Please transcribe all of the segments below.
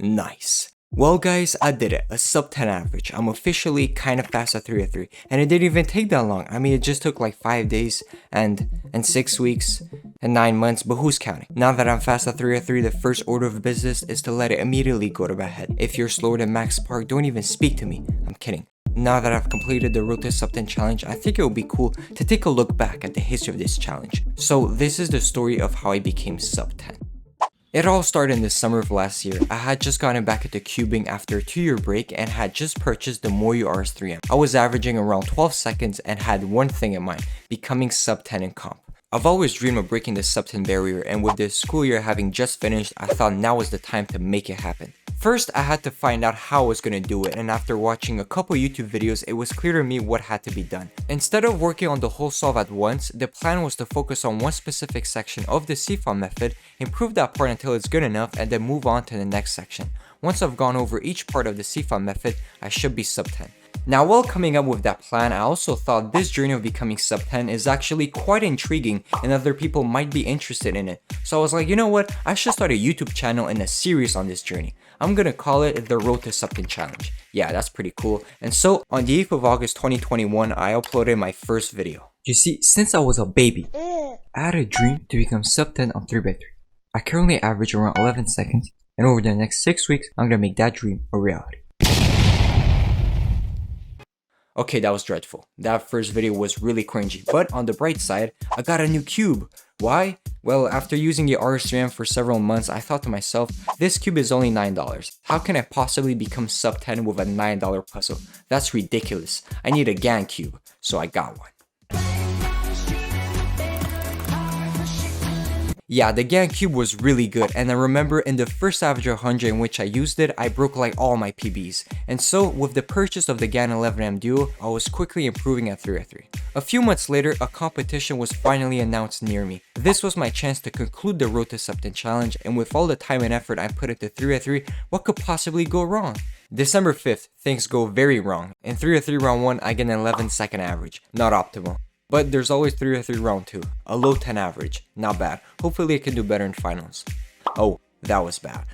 Nice. Well guys, I did it, a sub 10 average. I'm officially kinda fast at 303, and it didn't even take that long. I mean, it just took like 5 days and 6 weeks and 9 months, but who's counting? Now that I'm fast at 303, the first order of business is to let it immediately go to my head. If you're slower than Max Park, don't even speak to me. I'm kidding. Now that I've completed the Road to Sub 10 challenge, I think it would be cool to take a look back at the history of this challenge. So this is the story of how I became sub 10. It all started in the summer of last year. I had just gotten back into cubing after a 2-year break and had just purchased the Moyu RS3M. I was averaging around 12 seconds and had one thing in mind, becoming sub 10 in comp. I've always dreamed of breaking the sub 10 barrier, and with the school year having just finished, I thought now was the time to make it happen. First, I had to find out how I was gonna do it, and after watching a couple YouTube videos, it was clear to me what had to be done. Instead of working on the whole solve at once, the plan was to focus on one specific section of the CFOM method, improve that part until it's good enough, and then move on to the next section. Once I've gone over each part of the CFOM method, I should be sub 10. Now, while coming up with that plan, I also thought this journey of becoming sub 10 is actually quite intriguing and other people might be interested in it. So I was like, you know what, I should start a YouTube channel and a series on this journey. I'm gonna call it the Road to Sub 10 Challenge. Yeah, that's pretty cool. And so, on the 8th of August 2021, I uploaded my first video. You see, since I was a baby, I had a dream to become sub 10 on 3x3. I currently average around 11 seconds, and over the next 6 weeks, I'm gonna make that dream a reality. Okay, that was dreadful. That first video was really cringy, but on the bright side, I got a new cube. Why? Well, after using the RS3M for several months, I thought to myself, this cube is only $9. How can I possibly become sub 10 with a $9 puzzle? That's ridiculous. I need a GAN cube, so I got one. Yeah, the GAN cube was really good, and I remember in the first average 100 in which I used it, I broke like all my PBs. And so, with the purchase of the GAN 11M Duo, I was quickly improving at 3x3. A few months later, a competition was finally announced near me. This was my chance to conclude the Road to Sub 10 challenge, and with all the time and effort I put into 3x3, what could possibly go wrong? December 5th, things go very wrong. In 3x3 round 1, I get an 11-second average. Not optimal. But there's always 3x3 round 2, a low 10 average, not bad. Hopefully I can do better in finals. Oh, that was bad.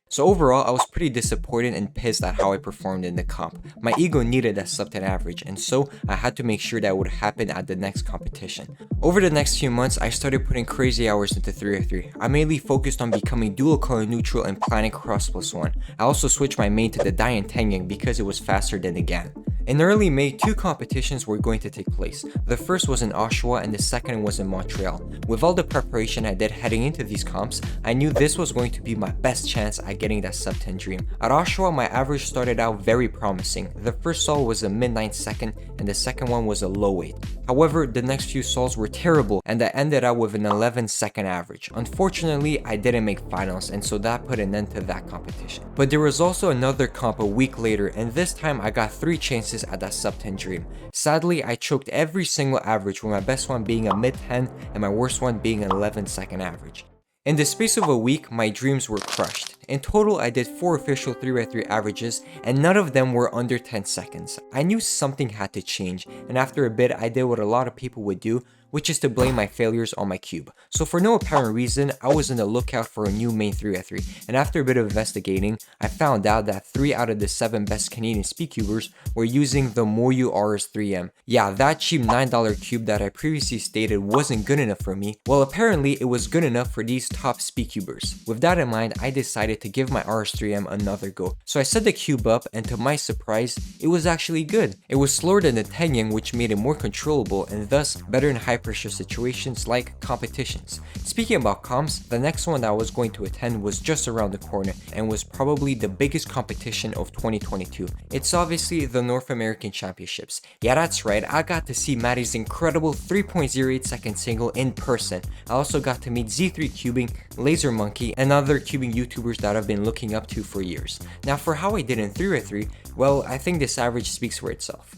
So overall, I was pretty disappointed and pissed at how I performed in the comp. My ego needed that sub 10 average, and so I had to make sure that would happen at the next competition. Over the next few months, I started putting crazy hours into 3x3. I mainly focused on becoming dual color neutral and planning cross +1. I also switched my main to the Dayan Tengyang because it was faster than the GAN. In early May, 2 competitions were going to take place. The first was in Oshawa and the second was in Montreal. With all the preparation I did heading into these comps, I knew this was going to be my best chance at getting that sub 10 dream. At Oshawa, my average started out very promising. The first sol was a mid-9 second and the second one was a low 8. However, the next few sols were terrible and I ended out with an 11-second average. Unfortunately, I didn't make finals and so that put an end to that competition. But there was also another comp a week later and this time I got 3 chances at that sub 10 dream. Sadly, I choked every single average, with my best one being a mid-10 and my worst one being an 11-second average. In the space of a week, my dreams were crushed. In total, I did 4 official 3x3 averages and none of them were under 10 seconds. I knew something had to change, and after a bit I did what a lot of people would do, which is to blame my failures on my cube. So for no apparent reason, I was on the lookout for a new main 3x3, and after a bit of investigating, I found out that 3 out of the 7 best Canadian speedcubers were using the Moyu RS3M. Yeah, that cheap $9 cube that I previously stated wasn't good enough for me. Well, apparently it was good enough for these top speedcubers. With that in mind, I decided to give my RS3M another go. So I set the cube up, and to my surprise, it was actually good. It was slower than the Tengyang, which made it more controllable and thus better in high pressure situations like competitions. Speaking about comps, the next one that I was going to attend was just around the corner and was probably the biggest competition of 2022. It's obviously the North American Championships. Yeah, that's right, I got to see Maddie's incredible 3.08 second single in person. I also got to meet Z3 Cubing, Laser Monkey, and other cubing YouTubers that I've been looking up to for years. Now for how I did in 3x3, well, I think this average speaks for itself.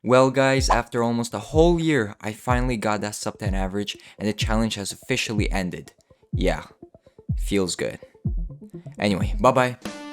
Well guys, after almost a whole year, I finally got that sub 10 average and the challenge has officially ended. Yeah, feels good. Anyway, bye bye.